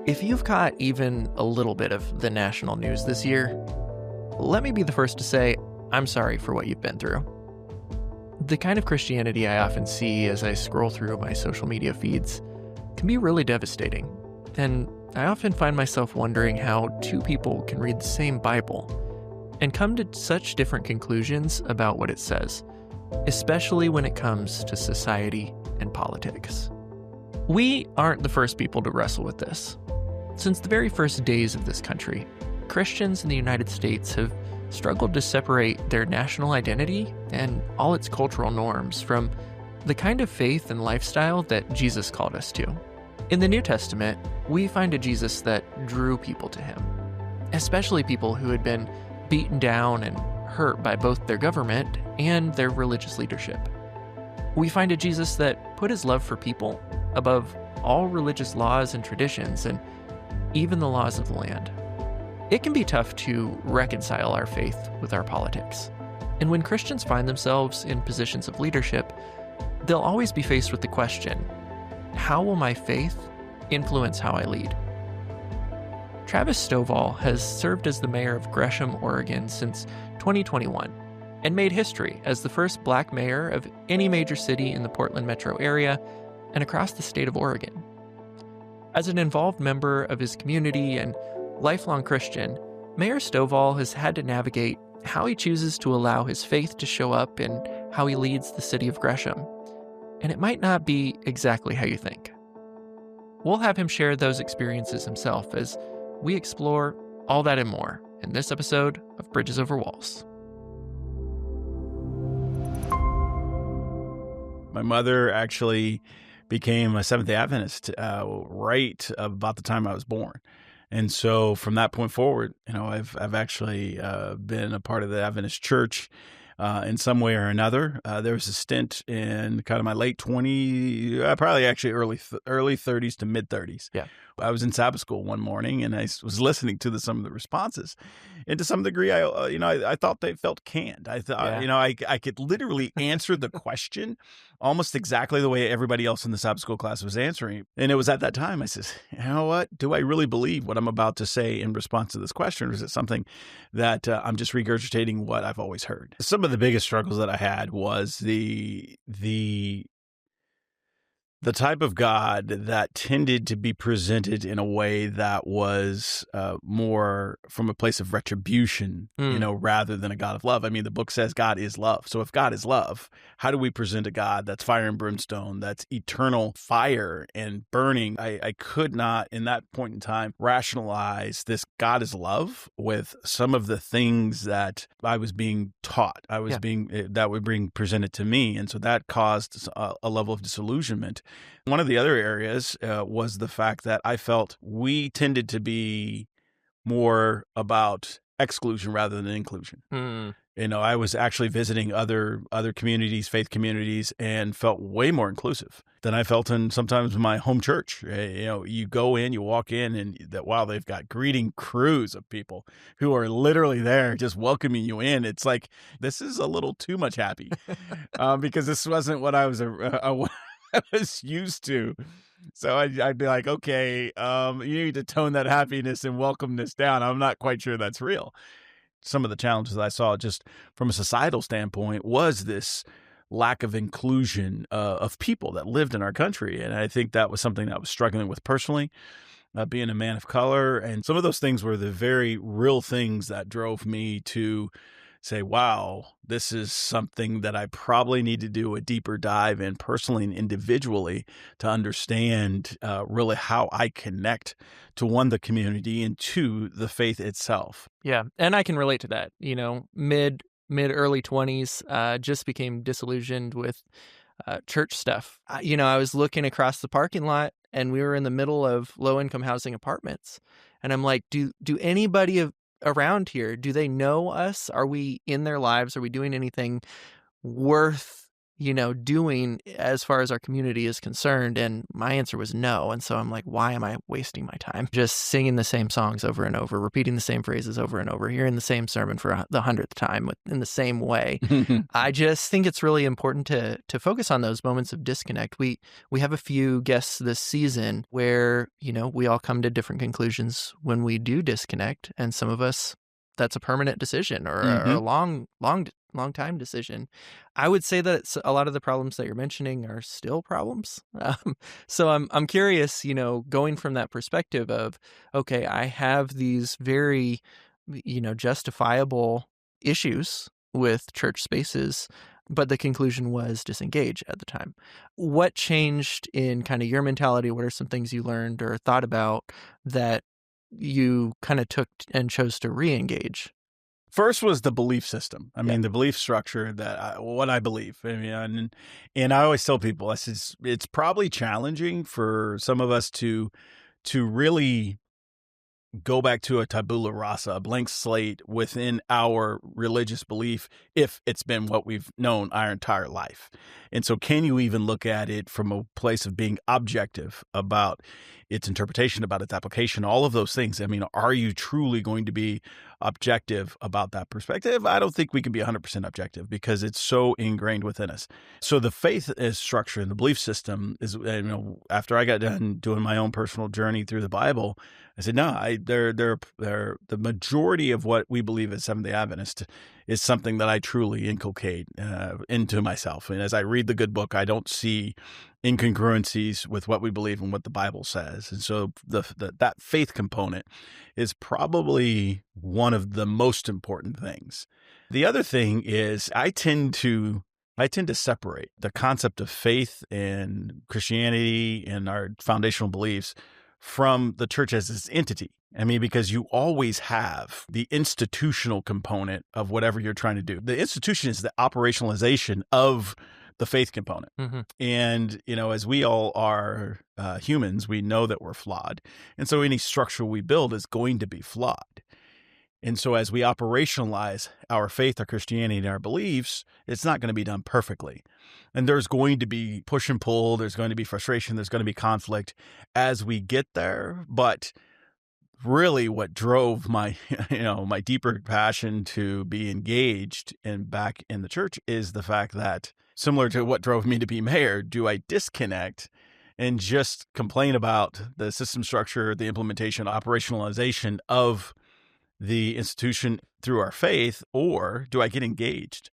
If you've caught even a little bit of the national news this year, let me be the first to say I'm sorry for what you've been through. The kind of Christianity I often see as I scroll through my social media feeds can be really devastating, and I often find myself wondering how two people can read the same Bible and come to such different conclusions about what it says, especially when it comes to society and politics. We aren't the first people to wrestle with this. Since the very first days of this country, Christians in the United States have struggled to separate their national identity and all its cultural norms from the kind of faith and lifestyle that Jesus called us to. In the New Testament, we find a Jesus that drew people to him, especially people who had been beaten down and hurt by both their government and their religious leadership. We find a Jesus that put his love for people above all religious laws and traditions and even the laws of the land. It can be tough to reconcile our faith with our politics. And when Christians find themselves in positions of leadership, they'll always be faced with the question, how will my faith influence how I lead? Travis Stovall has served as the mayor of Gresham, Oregon since 2021 and made history as the first Black mayor of any major city in the Portland metro area and across the state of Oregon. As an involved member of his community and lifelong Christian, Mayor Stovall has had to navigate how he chooses to allow his faith to show up in how he leads the city of Gresham. And it might not be exactly how you think. We'll have him share those experiences himself as we explore all that and more in this episode of Bridges Over Walls. My mother actually became a Seventh-day Adventist right about the time I was born. And so from that point forward, I've actually been a part of the Adventist church in some way or another. There was a stint in kind of my late 20s, probably actually early 30s to mid 30s. Yeah. I was in Sabbath school one morning and I was listening to some of the responses. And to some degree, I thought they felt canned. I thought, I could literally answer the question almost exactly the way everybody else in the Sabbath school class was answering. And it was at that time I said, you know what? Do I really believe what I'm about to say in response to this question? Or is it something that I'm just regurgitating what I've always heard? Some of the biggest struggles that I had was the type of God that tended to be presented in a way that was more from a place of retribution, rather than a God of love. I mean, the book says God is love. So if God is love, how do we present a God that's fire and brimstone, that's eternal fire and burning? I could not, in that point in time, rationalize this God is love with some of the things that I was being taught, that were being presented to me. And so that caused a level of disillusionment. One of the other areas was the fact that I felt we tended to be more about exclusion rather than inclusion. I was actually visiting other communities, faith communities, and felt way more inclusive than I felt in sometimes my home church. You go in, you walk in, and they've got greeting crews of people who are literally there just welcoming you in. It's like, this is a little too much happy because this wasn't what I was I was used to. So I'd be like, okay, you need to tone that happiness and welcomeness down. I'm not quite sure that's real. Some of the challenges I saw just from a societal standpoint was this lack of inclusion of people that lived in our country. And I think that was something that I was struggling with personally, being a man of color. And some of those things were the very real things that drove me to say, wow, this is something that I probably need to do a deeper dive in personally and individually to understand really how I connect to, one, the community, and two, the faith itself. Yeah, and I can relate to that. Mid-early 20s, just became disillusioned with church stuff. I was looking across the parking lot and we were in the middle of low-income housing apartments. And I'm like, do anybody around here, do they know us? Are we in their lives? Are we doing anything worth doing as far as our community is concerned? And my answer was no. And so I'm like, why am I wasting my time just singing the same songs over and over, repeating the same phrases over and over, hearing the same sermon for the 100th time in the same way? I just think it's really important to focus on those moments of disconnect. We have a few guests this season where, we all come to different conclusions when we do disconnect. And some of us, that's a permanent decision or a long time decision. I would say that a lot of the problems that you're mentioning are still problems. So I'm curious, going from that perspective of, okay, I have these very, justifiable issues with church spaces, but the conclusion was disengage at the time. What changed in kind of your mentality? What are some things you learned or thought about that you kind of took and chose to re-engage? First was the belief system. I mean, the belief structure what I believe. I mean, and I always tell people, I says it's probably challenging for some of us to really go back to a tabula rasa, a blank slate within our religious belief, if it's been what we've known our entire life. And so can you even look at it from a place of being objective about its interpretation, about its application, all of those things? I mean, are you truly going to be objective about that perspective? I don't think we can be 100% objective because it's so ingrained within us. So the faith is structure and the belief system is, after I got done doing my own personal journey through the Bible, I said, no, they're the majority of what we believe as Seventh-day Adventist is something that I truly inculcate into myself. And as I read the good book, I don't see incongruencies with what we believe and what the Bible says. And so that faith component is probably one of the most important things. The other thing is I tend to separate the concept of faith and Christianity and our foundational beliefs from the church as its entity. I mean, because you always have the institutional component of whatever you're trying to do. The institution is the operationalization of the faith component. And, as we all are humans, we know that we're flawed. And so any structure we build is going to be flawed. And so as we operationalize our faith, our Christianity, and our beliefs, it's not going to be done perfectly. And there's going to be push and pull. There's going to be frustration. There's going to be conflict as we get there. But really what drove my, my deeper passion to be engaged and back in the church is the fact that, similar to what drove me to be mayor, do I disconnect and just complain about the system structure, the implementation, operationalization of the institution through our faith, or do I get engaged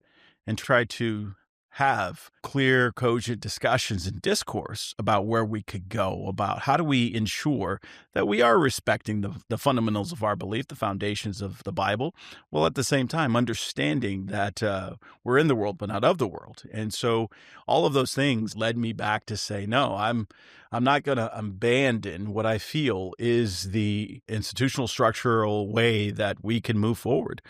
and try to have clear, cogent discussions and discourse about where we could go, about how do we ensure that we are respecting the fundamentals of our belief, the foundations of the Bible, while at the same time understanding that we're in the world but not of the world. And so all of those things led me back to say, no, I'm not going to abandon what I feel is the institutional structural way that we can move forward.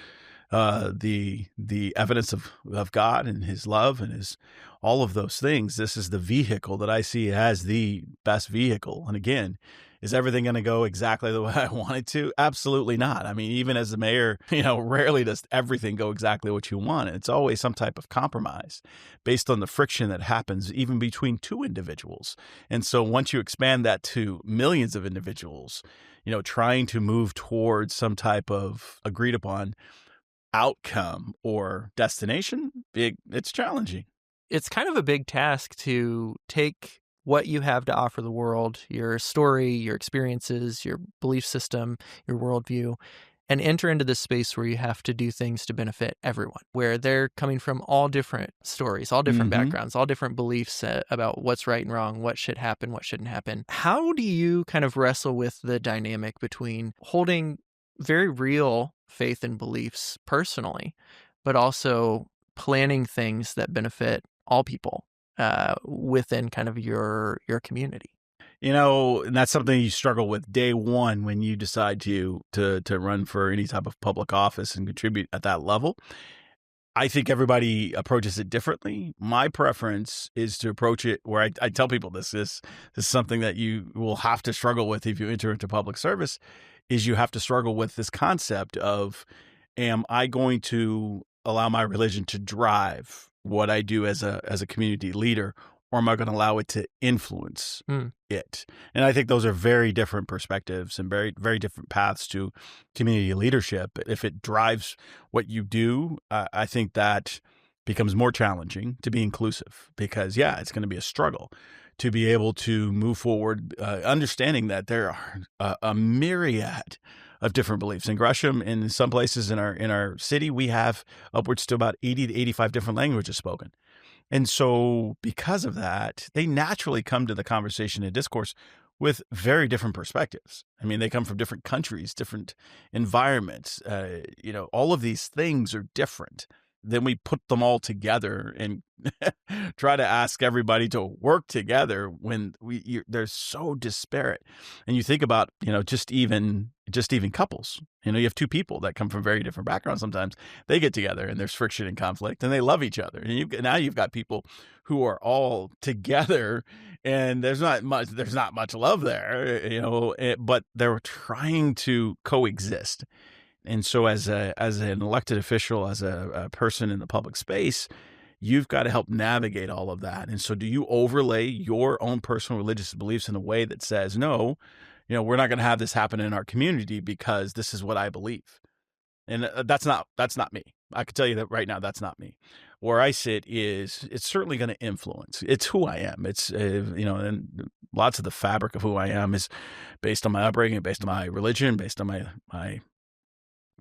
The evidence of God and his love and his all of those things. This is the vehicle that I see as the best vehicle. And again, is everything going to go exactly the way I want it to? Absolutely not. I mean, even as the mayor, rarely does everything go exactly what you want. It's always some type of compromise based on the friction that happens even between two individuals. And so once you expand that to millions of individuals, trying to move towards some type of agreed upon outcome or destination, it's challenging. It's kind of a big task to take what you have to offer the world, your story, your experiences, your belief system, your worldview, and enter into this space where you have to do things to benefit everyone, where they're coming from all different stories, all different backgrounds, all different beliefs about what's right and wrong, what should happen, what shouldn't happen. How do you kind of wrestle with the dynamic between holding very real faith and beliefs personally, but also planning things that benefit all people within kind of your community? And that's something you struggle with day one when you decide to run for any type of public office and contribute at that level. I think everybody approaches it differently. My preference is to approach it where I tell people this is something that you will have to struggle with if you enter into public service, is you have to struggle with this concept of, am I going to allow my religion to drive what I do as a community leader, or am I going to allow it to influence Mm. it? And I think those are very different perspectives and very, very different paths to community leadership. If it drives what you do, I think that becomes more challenging to be inclusive because, yeah, it's going to be a struggle to be able to move forward, understanding that there are a myriad of different beliefs. In Gresham, in some places in our city, we have upwards to about 80 to 85 different languages spoken. And so because of that, they naturally come to the conversation and discourse with very different perspectives. I mean, they come from different countries, different environments. All of these things are different. Then we put them all together and try to ask everybody to work together when they're so disparate. And you think about, just even couples. You have two people that come from very different backgrounds. Sometimes they get together and there's friction and conflict and they love each other. And now you've got people who are all together and there's not much love there, but they're trying to coexist. And so as an elected official, as a person in the public space, you've got to help navigate all of that. And so do you overlay your own personal religious beliefs in a way that says, no, we're not going to have this happen in our community because this is what I believe. And that's not me. I can tell you that right now, that's not me. Where I sit is it's certainly going to influence. It's who I am. It's, and lots of the fabric of who I am is based on my upbringing, based on my religion, based on my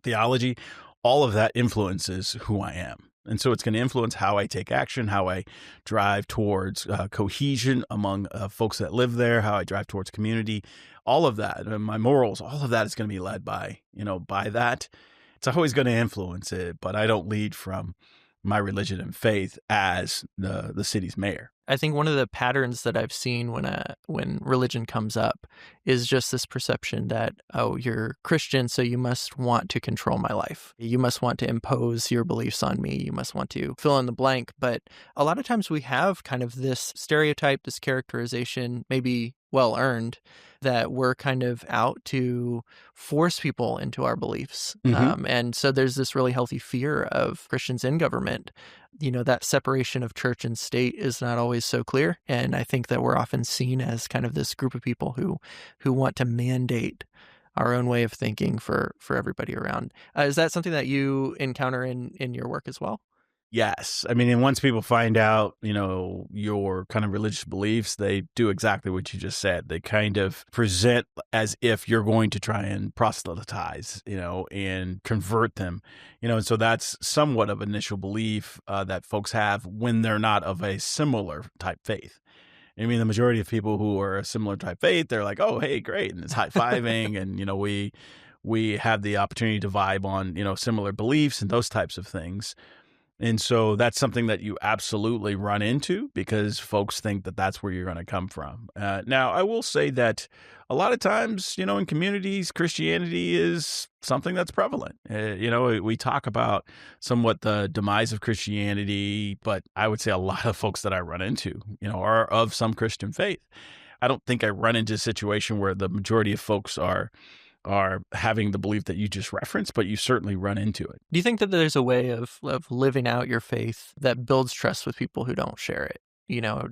theology. All of that influences who I am. And so it's going to influence how I take action, how I drive towards cohesion among folks that live there, how I drive towards community, all of that, and my morals, all of that is going to be led by that. It's always going to influence it, but I don't lead from my religion and faith as the city's mayor. I think one of the patterns that I've seen when religion comes up is just this perception that, oh, you're Christian, so you must want to control my life. You must want to impose your beliefs on me. You must want to fill in the blank. But a lot of times we have kind of this stereotype, this characterization, maybe well-earned, that we're kind of out to force people into our beliefs. Mm-hmm. And so there's this really healthy fear of Christians in government. That separation of church and state is not always so clear. And I think that we're often seen as kind of this group of people who want to mandate our own way of thinking for everybody around. Is that something that you encounter in your work as well? Yes. I mean, and once people find out, your kind of religious beliefs, they do exactly what you just said. They kind of present as if you're going to try and proselytize, and convert them, and so that's somewhat of initial belief that folks have when they're not of a similar type faith. I mean, the majority of people who are a similar type faith, they're like, oh, hey, great. And it's high-fiving and, we have the opportunity to vibe on, similar beliefs and those types of things. And so that's something that you absolutely run into because folks think that that's where you're going to come from. Now, I will say that a lot of times, in communities, Christianity is something that's prevalent. We talk about somewhat the demise of Christianity, but I would say a lot of folks that I run into, are of some Christian faith. I don't think I run into a situation where the majority of folks are having the belief that you just referenced, but you certainly run into it. Do you think that there's a way of living out your faith that builds trust with people who don't share it?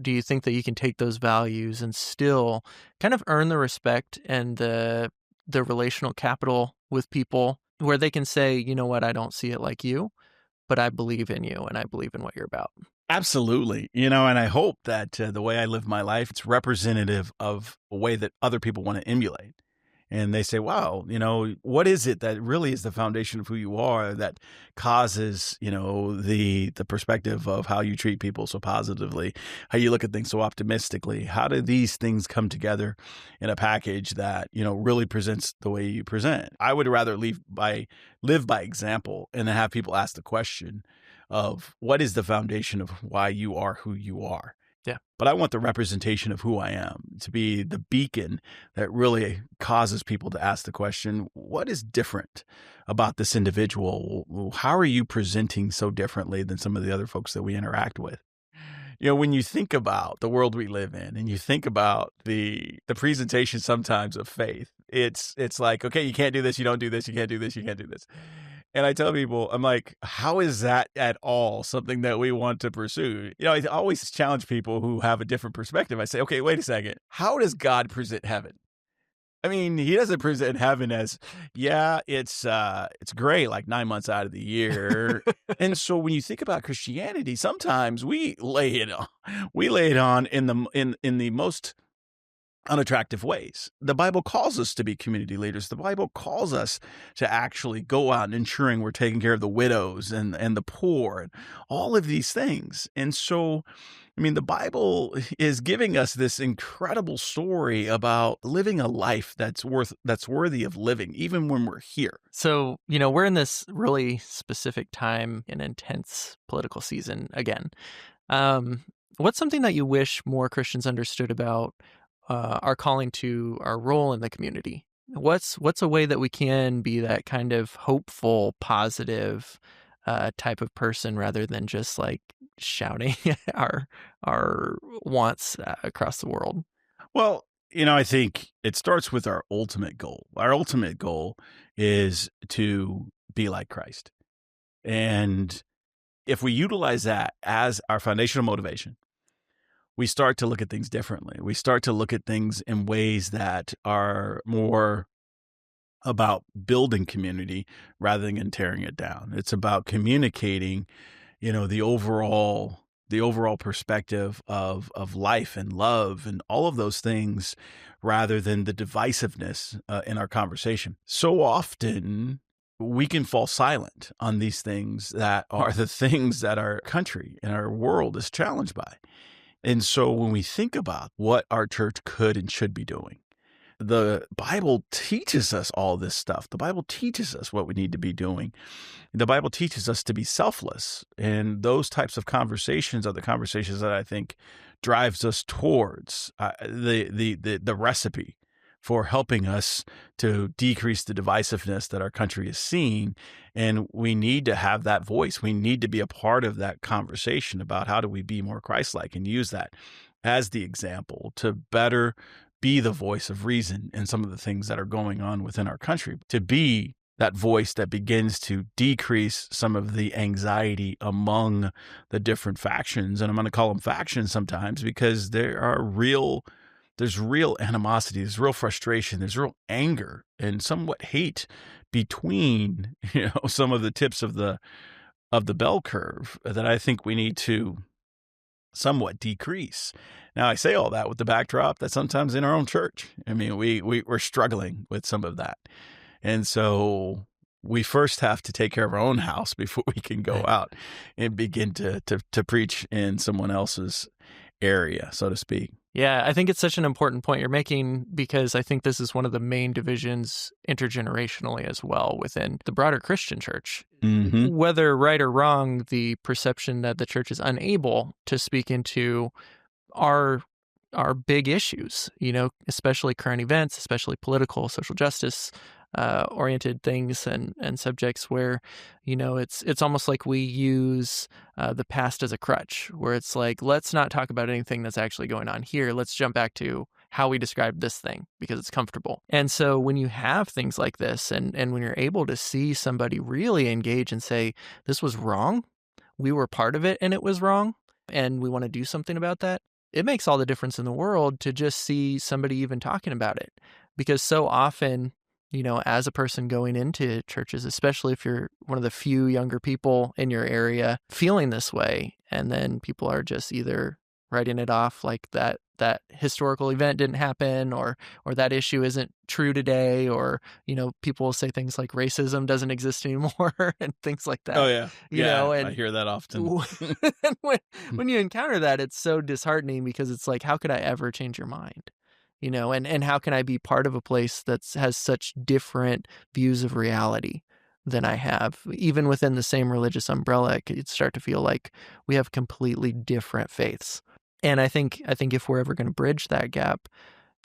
Do you think that you can take those values and still kind of earn the respect and the relational capital with people where they can say, you know what, I don't see it like you, but I believe in you and I believe in what you're about? Absolutely. And I hope that the way I live my life, it's representative of a way that other people want to emulate. And they say, wow, what is it that really is the foundation of who you are that causes, the perspective of how you treat people so positively, how you look at things so optimistically? How do these things come together in a package that, really presents the way you present? I would rather live by example and then have people ask the question of what is the foundation of why you are who you are? Yeah. But I want the representation of who I am to be the beacon that really causes people to ask the question, what is different about this individual? How are you presenting so differently than some of the other folks that we interact with? When you think about the world we live in and you think about the presentation sometimes of faith, it's like, okay, you can't do this, you don't do this, you can't do this, you can't do this. And I tell people, I'm like, how is that at all something that we want to pursue? I always challenge people who have a different perspective. I say, okay, wait a second. How does God present heaven? I mean, he doesn't present heaven as, yeah, it's great, like 9 months out of the year. And so when you think about Christianity, sometimes we lay it on in the most unattractive ways. The Bible calls us to be community leaders. The Bible calls us to actually go out and ensuring we're taking care of the widows and the poor and all of these things. And so, I mean, the Bible is giving us this incredible story about living a life that's worthy of living, even when we're here. So, we're in this really specific time and intense political season again. What's something that you wish more Christians understood about our calling to our role in the community? What's a way that we can be that kind of hopeful, positive type of person rather than just like shouting our wants across the world? Well, I think it starts with our ultimate goal. Our ultimate goal is to be like Christ. And if we utilize that as our foundational motivation, we start to look at things differently. We start to look at things in ways that are more about building community rather than tearing it down. It's about communicating, the overall perspective of life and love and all of those things rather than the divisiveness in our conversation. So often we can fall silent on these things that are the things that our country and our world is challenged by. And so when we think about what our church could and should be doing, the Bible teaches us all this stuff. The Bible teaches us what we need to be doing. The Bible teaches us to be selfless. And those types of conversations are the conversations that I think drives us towards the recipe for helping us to decrease the divisiveness that our country is seeing. And we need to have that voice. We need to be a part of that conversation about how do we be more Christ-like and use that as the example to better be the voice of reason in some of the things that are going on within our country, to be that voice that begins to decrease some of the anxiety among the different factions. And I'm going to call them factions sometimes because there's real animosity, there's real frustration, there's real anger and somewhat hate between, some of the tips of the bell curve that I think we need to somewhat decrease. Now, I say all that with the backdrop that sometimes in our own church, I mean, we're struggling with some of that. And so we first have to take care of our own house before we can go out and begin to preach in someone else's area, so to speak. Yeah, I think it's such an important point you're making because I think this is one of the main divisions intergenerationally as well within the broader Christian church. Mm-hmm. Whether right or wrong, the perception that the church is unable to speak into our big issues, especially current events, especially political, social justice oriented things and subjects where, it's almost like we use the past as a crutch, where it's like, let's not talk about anything that's actually going on here. Let's jump back to how we describe this thing because it's comfortable. And so when you have things like this and when you're able to see somebody really engage and say, this was wrong, we were part of it and it was wrong, and we want to do something about that, it makes all the difference in the world to just see somebody even talking about it. Because so often, as a person going into churches, especially if you're one of the few younger people in your area feeling this way, and then people are just either writing it off like that historical event didn't happen or that issue isn't true today, or, people will say things like racism doesn't exist anymore and things like that. Oh, yeah. And I hear that often. when you encounter that, it's so disheartening because it's like, how could I ever change your mind? And how can I be part of a place that has such different views of reality than I have? Even within the same religious umbrella, it could start to feel like we have completely different faiths. And I think if we're ever going to bridge that gap,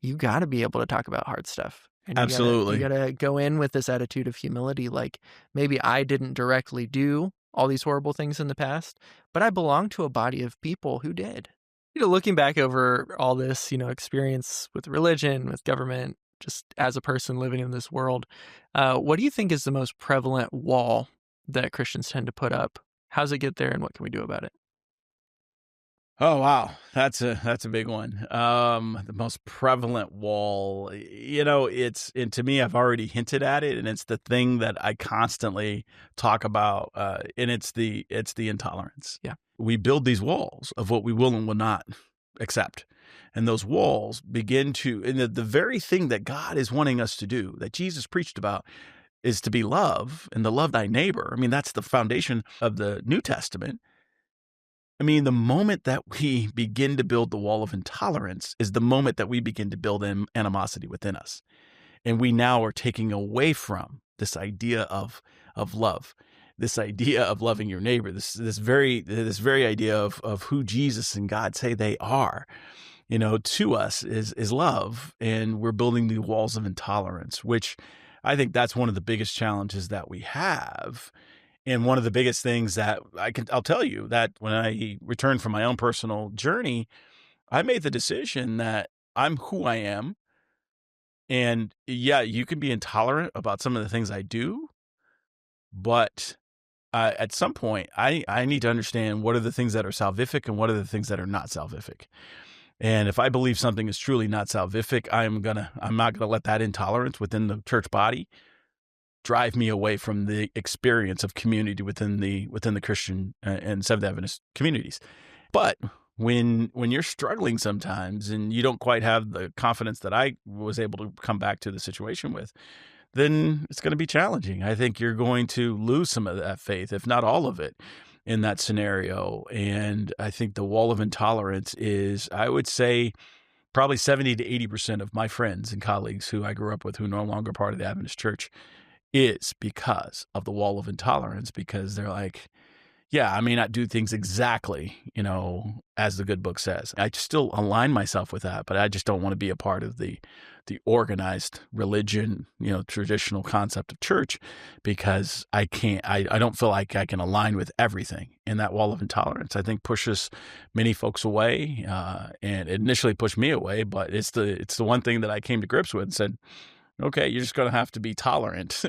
you got to be able to talk about hard stuff. And Absolutely. You got to go in with this attitude of humility, like maybe I didn't directly do all these horrible things in the past, but I belong to a body of people who did. Looking back over all this, experience with religion, with government, just as a person living in this world, what do you think is the most prevalent wall that Christians tend to put up. How's it get there, and what can we do about it? Oh wow, that's a big one. The most prevalent wall, and to me, I've already hinted at it, and it's the thing that I constantly talk about, and it's the intolerance. Yeah. We build these walls of what we will and will not accept, and those walls begin to, and the very thing that God is wanting us to do, that Jesus preached about, is to be love and to love thy neighbor. I mean, that's the foundation of the New Testament. I mean, the moment that we begin to build the wall of intolerance is the moment that we begin to build animosity within us. And we now are taking away from this idea of love, this idea of loving your neighbor, this very idea of who Jesus and God say they are, to us is love. And we're building the walls of intolerance, which I think that's one of the biggest challenges that we have. And one of the biggest things that I'll tell you that when I returned from my own personal journey, I made the decision that I'm who I am. And yeah, you can be intolerant about some of the things I do, but at some point, I need to understand what are the things that are salvific and what are the things that are not salvific. And if I believe something is truly not salvific, I'm not gonna let that intolerance within the church body drive me away from the experience of community within the Christian and Seventh Adventist communities. But when you're struggling sometimes and you don't quite have the confidence that I was able to come back to the situation with, then it's going to be challenging. I think you're going to lose some of that faith, if not all of it, in that scenario. And I think the wall of intolerance is, I would say, probably 70 to 80% of my friends and colleagues who I grew up with who are no longer part of the Adventist church is because of the wall of intolerance, because they're like, yeah, I may not do things exactly, as the good book says. I still align myself with that, but I just don't want to be a part of the organized religion, traditional concept of church, because I don't feel like I can align with everything. And that wall of intolerance, I think, pushes many folks away, and it initially pushed me away, but it's the one thing that I came to grips with and said, okay, you're just going to have to be tolerant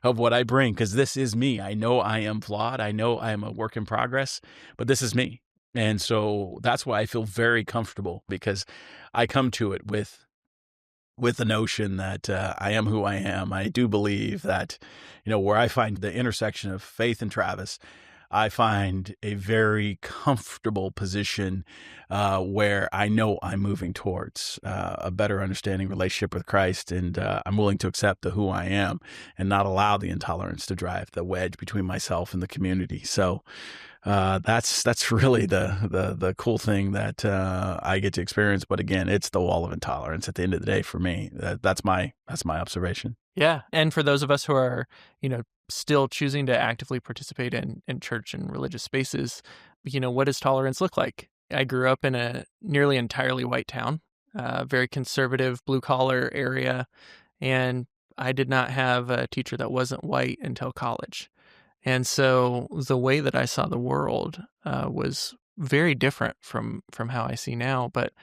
of what I bring, because this is me. I know I am flawed. I know I am a work in progress, but this is me. And so that's why I feel very comfortable, because I come to it with the notion that I am who I am. I do believe that, where I find the intersection of faith and Travis, I find a very comfortable position where I know I'm moving towards a better understanding relationship with Christ, and I'm willing to accept the who I am and not allow the intolerance to drive the wedge between myself and the community. So that's really the cool thing that I get to experience. But again, it's the wall of intolerance at the end of the day for me. That's my observation. Yeah. And for those of us who are, still choosing to actively participate in church and religious spaces, what does tolerance look like? I grew up in a nearly entirely white town, very conservative, blue-collar area, and I did not have a teacher that wasn't white until college. And so the way that I saw the world was very different from how I see now. But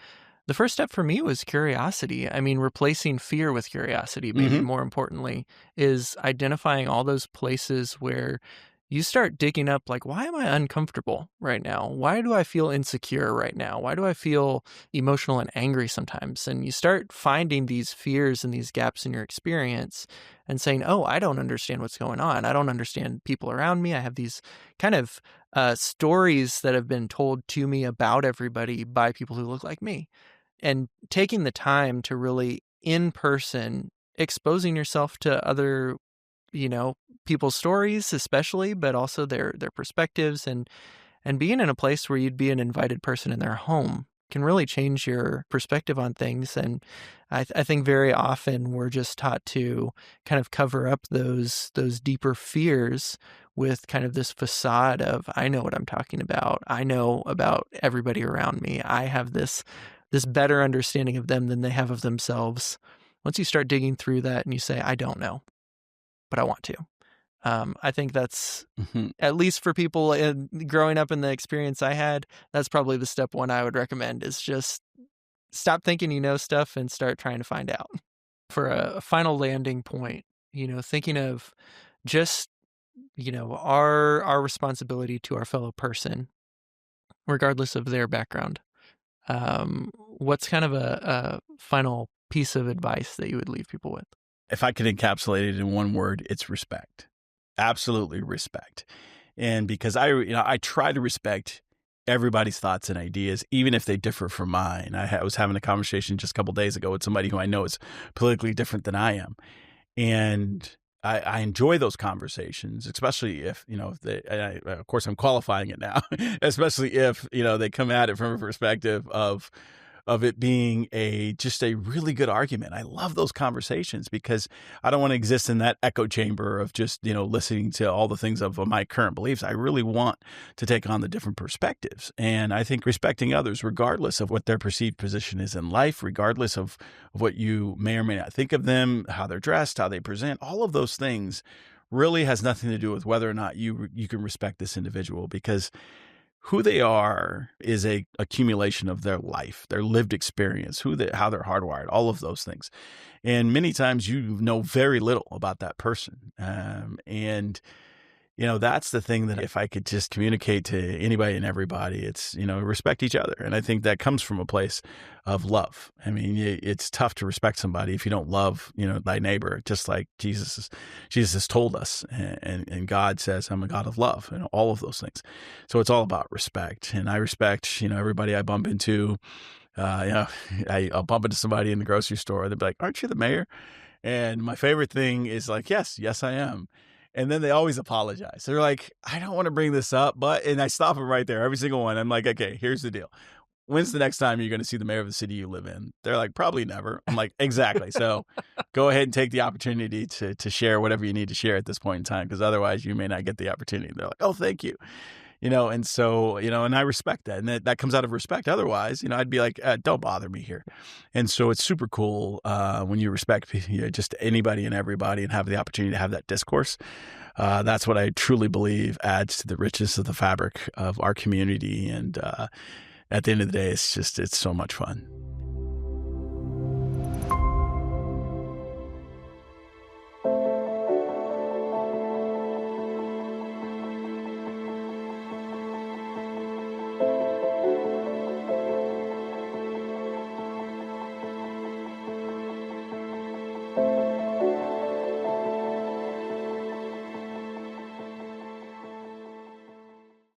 the first step for me was curiosity. I mean, replacing fear with curiosity, maybe more importantly, is identifying all those places where you start digging up, like, why am I uncomfortable right now? Why do I feel insecure right now? Why do I feel emotional and angry sometimes? And you start finding these fears and these gaps in your experience and saying, oh, I don't understand what's going on. I don't understand people around me. I have these kind of stories that have been told to me about everybody by people who look like me. And taking the time to really, in person, exposing yourself to other, people's stories especially, but also their perspectives, and being in a place where you'd be an invited person in their home can really change your perspective on things. And I think very often we're just taught to kind of cover up those deeper fears with kind of this facade of, I know what I'm talking about. I know about everybody around me. I have this better understanding of them than they have of themselves. Once you start digging through that and you say, I don't know, but I want to. I think that's, at least for people growing up in the experience I had, that's probably the step one I would recommend, is just stop thinking you know stuff and start trying to find out. For a final landing point, thinking of just our responsibility to our fellow person, regardless of their background. What's kind of a final piece of advice that you would leave people with? If I could encapsulate it in one word, it's respect. Absolutely respect. And because I try to respect everybody's thoughts and ideas, even if they differ from mine. I was having a conversation just a couple of days ago with somebody who I know is politically different than I am. And I enjoy those conversations, especially if, of course, I'm qualifying it now, especially if, they come at it from a perspective of it being just a really good argument. I love those conversations because I don't want to exist in that echo chamber of just, listening to all the things of my current beliefs. I really want to take on the different perspectives. And I think respecting others, regardless of what their perceived position is in life, regardless of what you may or may not think of them, how they're dressed, how they present, all of those things really has nothing to do with whether or not you can respect this individual, because who they are is a accumulation of their life, their lived experience, how they're hardwired, all of those things. And many times you know very little about that person. And that's the thing that if I could just communicate to anybody and everybody, it's, respect each other. And I think that comes from a place of love. I mean, it's tough to respect somebody if you don't love, thy neighbor, just like Jesus has told us. And God says, I'm a God of love, and all of those things. So it's all about respect. And I respect, everybody I bump into. I'll bump into somebody in the grocery store. They'll be like, aren't you the mayor? And my favorite thing is like, yes, I am. And then they always apologize. They're like, I don't want to bring this up, and I stop them right there, every single one. I'm like, okay, here's the deal. When's the next time you're going to see the mayor of the city you live in? They're like, probably never. I'm like, exactly. So go ahead and take the opportunity to share whatever you need to share at this point in time, because otherwise you may not get the opportunity. They're like, oh, thank you. And so, and I respect that. And that comes out of respect. Otherwise, I'd be like, don't bother me here. And so it's super cool when you respect just anybody and everybody and have the opportunity to have that discourse. That's what I truly believe adds to the richness of the fabric of our community. And at the end of the day, it's so much fun.